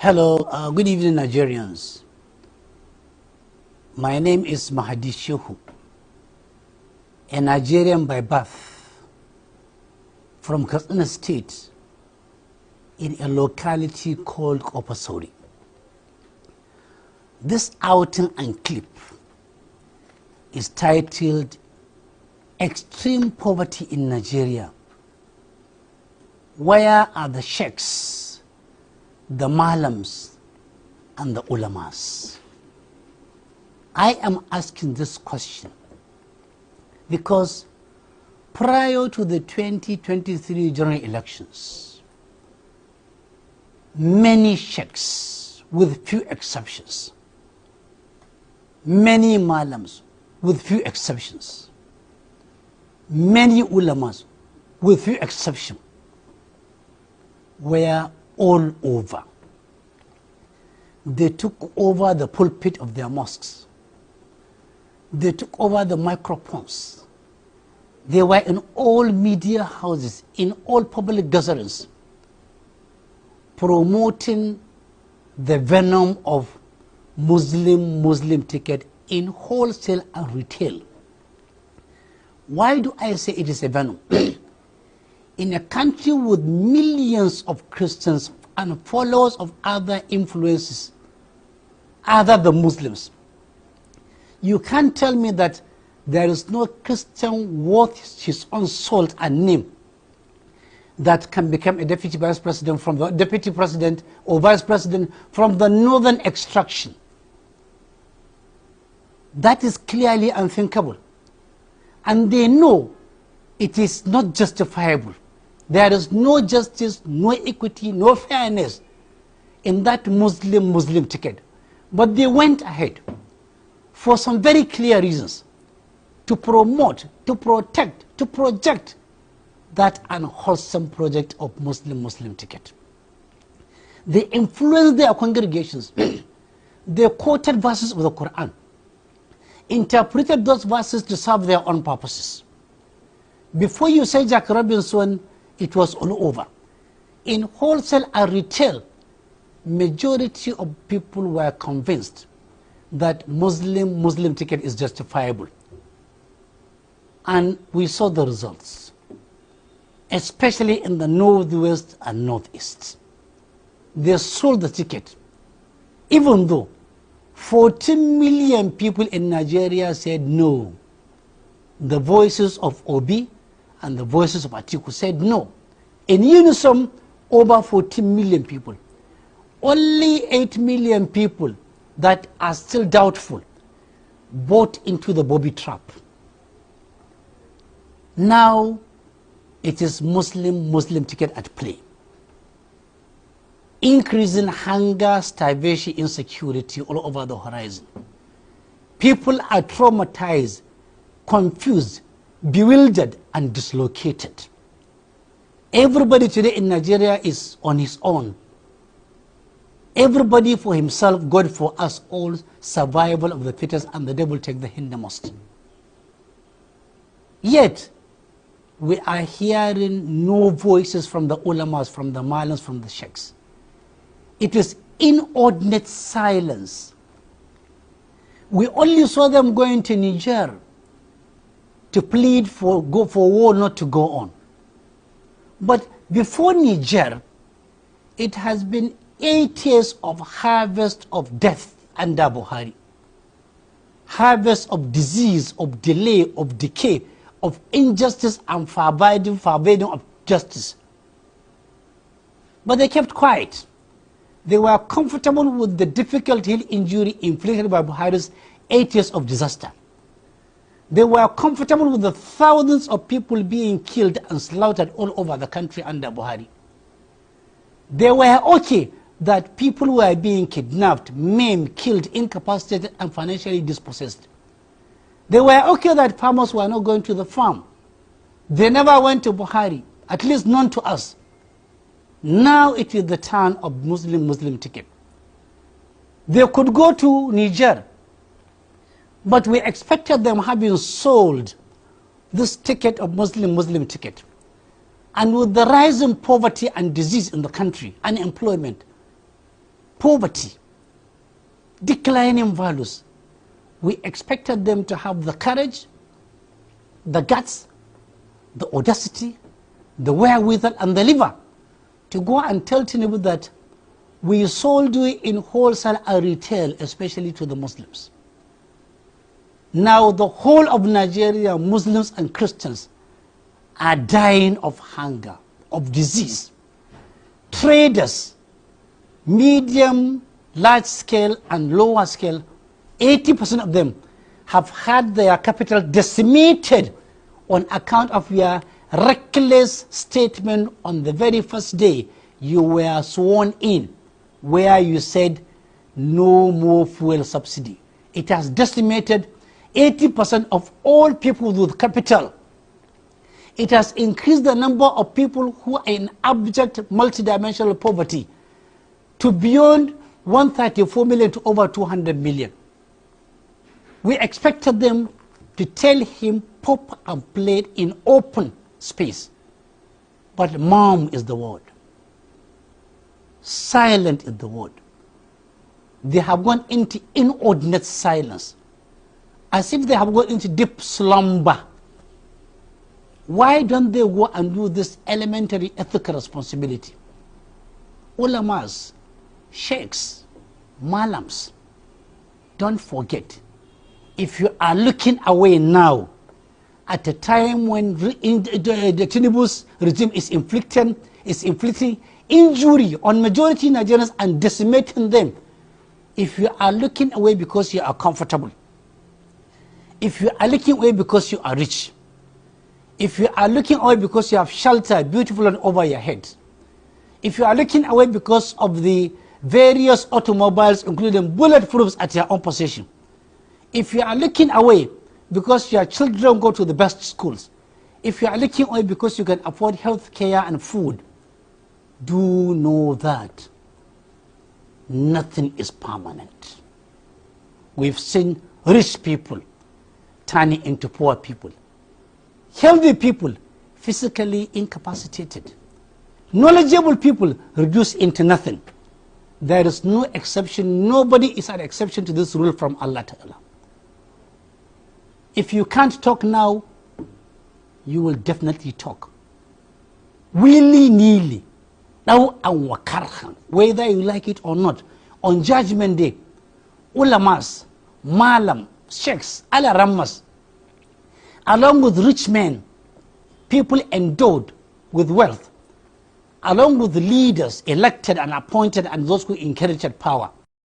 Hello, good evening, Nigerians. My name is Mahdi Shehu, a Nigerian by birth, from Katsina State, in a locality called Opasori. This outing and clip is titled Extreme Poverty in Nigeria. Where are the Sheikhs, the Malams, and the Ulamas? I am asking this question because prior to the 2023 general elections, many Sheikhs, with few exceptions, many Malams, with few exceptions, many Ulamas, with few exceptions, were all over. They took over the pulpit of their mosques. They took over the microphones. They were in all media houses, in all public gatherings, promoting the venom of Muslim ticket in wholesale and retail. Why do I say it is a venom? In a country with millions of Christians and followers of other influences other than Muslims, you can't tell me that there is no Christian worth his own salt and name that can become a deputy vice president from the deputy president or vice president from the northern extraction. That is clearly unthinkable. And they know it is not justifiable. There is no justice, no equity, no fairness in that Muslim ticket. But they went ahead for some very clear reasons to promote, to protect, to project that unwholesome project of Muslim ticket. They influenced their congregations. They quoted verses of the Quran, interpreted those verses to serve their own purposes. Before you say Jack Robinson, it was all over. In wholesale and retail, majority of people were convinced that Muslim ticket is justifiable. And we saw the results, especially in the northwest and northeast. They sold the ticket, even though 14 million people in Nigeria said no. The voices of Obi and the voices of Atiku said no. In unison, over 14 million people. Only 8 million people that are still doubtful bought into the Bobby trap. Now it is Muslim ticket at play. Increasing hunger, starvation, insecurity all over the horizon. People are traumatized, confused, bewildered, and dislocated. Everybody today in Nigeria is on his own. Everybody for himself, God for us all, survival of the fittest, and the devil take the hindermost. Yet, we are hearing no voices from the ulamas, from the malams, from the sheikhs. It is inordinate silence. We only saw them going to Niger to plead for war not to go on. But before Niger, it has been 8 years of harvest of death under Buhari. Harvest of disease, of delay, of decay, of injustice and forbidding of justice. But they kept quiet. They were comfortable with the difficult heal injury inflicted by Buhari's 8 years of disaster. They were comfortable with the thousands of people being killed and slaughtered all over the country under Buhari. They were okay that people were being kidnapped, maimed, killed, incapacitated, and financially dispossessed. They were okay that farmers were not going to the farm. They never went to Buhari, at least none to us. Now it is the turn of Muslim ticket. They could go to Niger, but we expected them having sold this ticket of Muslim ticket. And with the rise in poverty and disease in the country, unemployment, poverty, declining values. We expected them to have the courage, the guts, the audacity, the wherewithal, and the liver to go and tell Tinubu that we sold you in wholesale and retail, especially to the Muslims. Now the whole of Nigeria, Muslims and Christians, are dying of hunger, of disease. Traders, medium, large scale and lower scale, 80% of them have had their capital decimated on account of your reckless statement on the very first day you were sworn in, where you said no more fuel subsidy. It has decimated 80% of all people with capital. It has increased the number of people who are in abject multidimensional poverty to beyond 134 million to over 200 million. We expected them to tell him pop and play in open space. But mum is the word. Silent is the word. They have gone into inordinate silence, as if they have gone into deep slumber. Why don't they go and do this elementary ethical responsibility? Ulamas, sheikhs, malams, don't forget, if you are looking away now, at a time when the Tinubu's regime is inflicting injury on majority Nigerians and decimating them, if you are looking away because you are comfortable, if you are looking away because you are rich, if you are looking away because you have shelter beautiful and over your head, if you are looking away because of the various automobiles including bulletproofs at your own possession, if you are looking away because your children go to the best schools, if you are looking away because you can afford health care and food, do know that nothing is permanent. We've seen rich people turning into poor people, healthy people physically incapacitated, knowledgeable people reduced into nothing. There is no exception. Nobody is an exception to this rule from Allah Ta'ala. If you can't talk now, you will definitely talk. Willy-nilly, now and wakarhan, whether you like it or not. On Judgment Day, ulamas, malam, sheikhs, alarammas, along with rich men, people endowed with wealth, along with the leaders elected and appointed and those who inherited power,